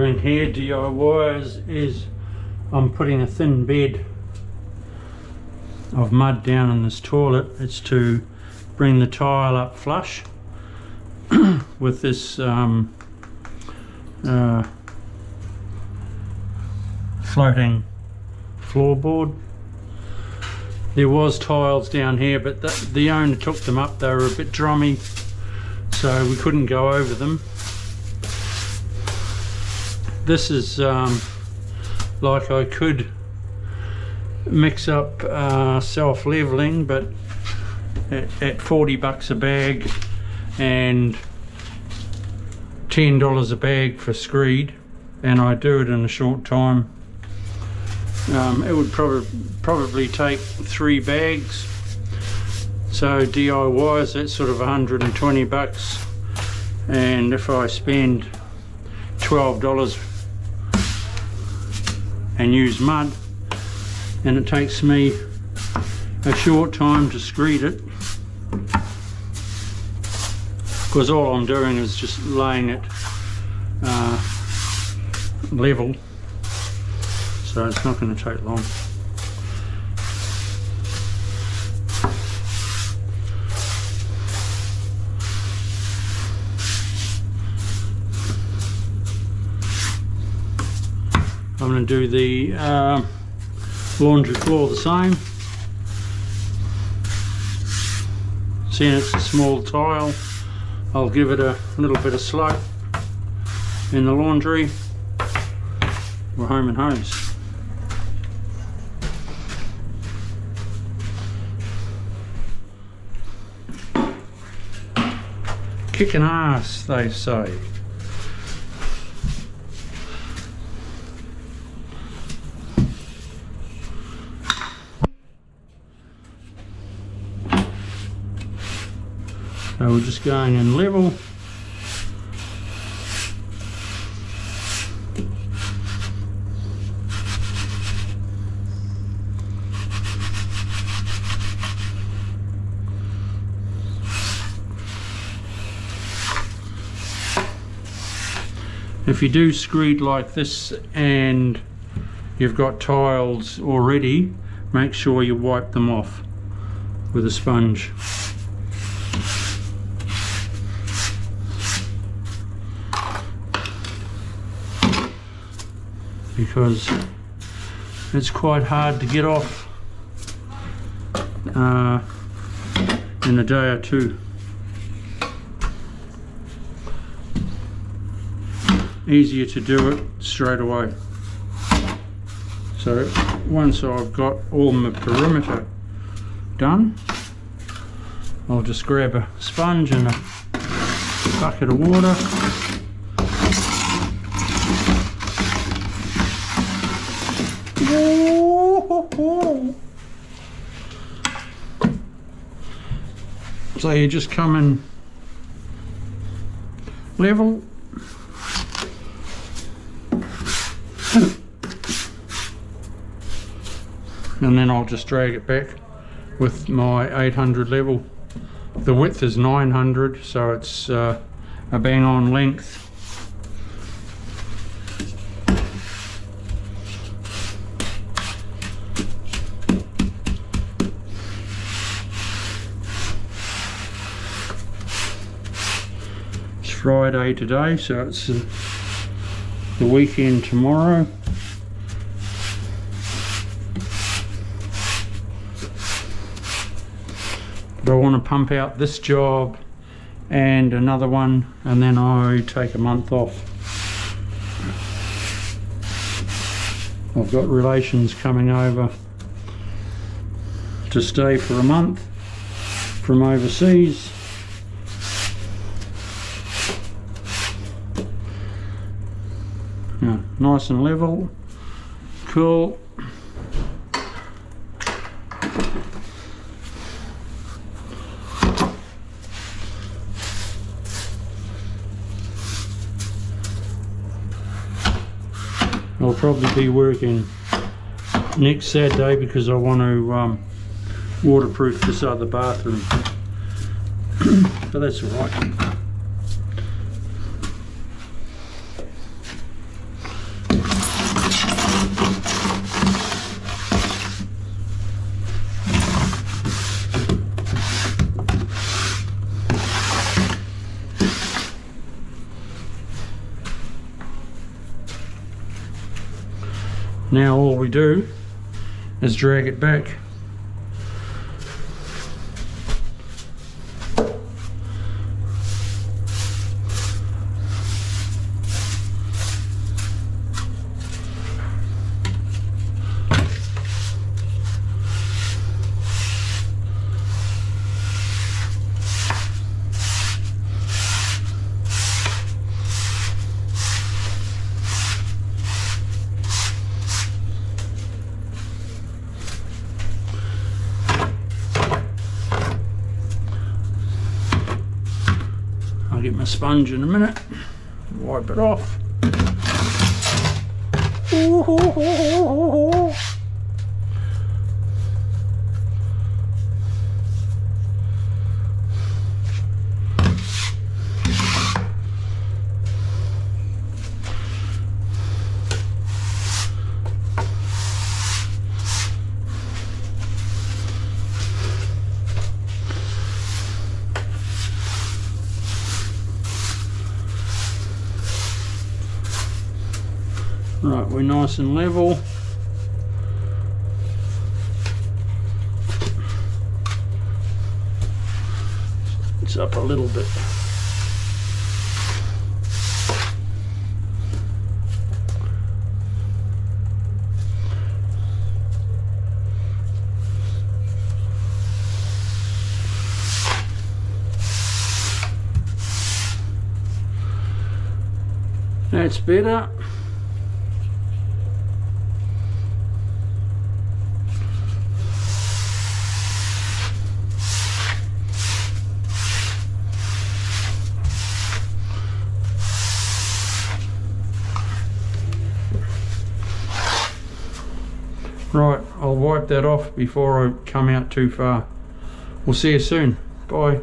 doing here DIY is I'm putting a thin bed of mud down in this toilet. It's to bring the tile up flush with this floating floorboard. There was tiles down here, but the owner took them up. They were a bit drummy, so we couldn't go over them. This is like I could mix up self-leveling, but at 40 bucks a bag and $10 a bag for screed, and I do it in a short time. It would probably take 3 bags, so DIYs, that's sort of 120 bucks, and if I spend $12 and use mud, and it takes me a short time to screed it, because all I'm doing is just laying it level, so it's not going to take long. I'm going to do the laundry floor the same. Seeing it's a small tile, I'll give it a little bit of slope in the laundry. We're home and hose. Kicking ass, they say. So we're just going in level. If you do screed like this and you've got tiles already, make sure you wipe them off with a sponge. Because it's quite hard to get off in a day or two. Easier to do it straight away. So once I've got all my perimeter done, I'll just grab a sponge and a bucket of water. So you just come in level, and then I'll just drag it back with my 800 level. The width is 900, so it's a bang on length. It's Friday today, so it's the weekend tomorrow. But I want to pump out this job and another one, and then I take a month off. I've got relations coming over to stay for a month from overseas. Yeah, nice and level, cool. I'll probably be working next Saturday because I want to waterproof this other bathroom, but that's all right. Now all we do is drag it back. I'll get my sponge in a minute, wipe it off. Right, we're nice and level. It's up a little bit. That's better. Right, I'll wipe that off before I come out too far. We'll see you soon. Bye.